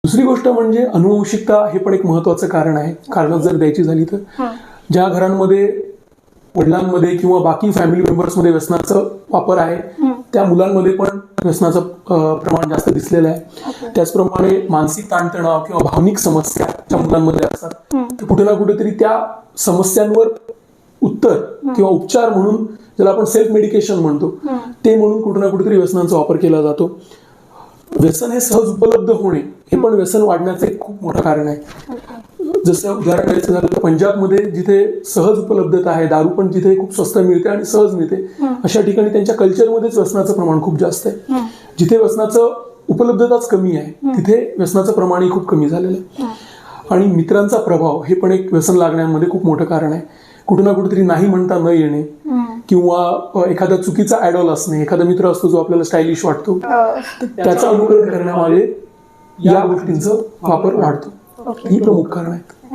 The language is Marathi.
दुसरी गोष्ट म्हणजे अनुवंशिकता हे पण एक महत्वाचं कारण आहे. कारण जर द्यायची झाली तर ज्या घरांमध्ये वडिलांमध्ये किंवा बाकी फॅमिली मेंबर्समध्ये व्यसनाचा वापर आहे त्या मुलांमध्ये पण व्यसनाचं प्रमाण जास्त दिसलेलं आहे. त्याचप्रमाणे मानसिक ताणतणाव किंवा भावनिक समस्या ज्या मुलांमध्ये असतात तर कुठे ना कुठेतरी त्या समस्यांवर उत्तर किंवा उपचार म्हणून ज्याला आपण सेल्फ मेडिकेशन म्हणतो ते म्हणून कुठे ना कुठेतरी व्यसनांचा वापर केला जातो. व्यसन हे सहज उपलब्ध होणे हे पण व्यसन वाढण्याचं एक खूप मोठं कारण आहे. जसं उदाहरण द्यायचं झालं तर पंजाबमध्ये जिथे सहज उपलब्धता आहे, दारू पण जिथे खूप स्वस्त मिळते आणि सहज मिळते, अशा ठिकाणी त्यांच्या कल्चरमध्येच व्यसनाचं प्रमाण खूप जास्त आहे. जिथे व्यसनाचं उपलब्धताच कमी आहे तिथे व्यसनाचं प्रमाणही खूप कमी झालेलं आहे. आणि मित्रांचा प्रभाव हे पण एक व्यसन लागण्यामध्ये खूप मोठं कारण आहे. कुठे ना कुठेतरी नाही म्हणता न येणे किंवा एखादा चुकीचा आयडॉल असणे, एखादा मित्र असतो जो आपल्याला स्टायलिश वाटतो त्याचा अनुकरण करण्यामागे या गोष्टींचा वापर वाढतो. ही प्रमुख कारण आहेत.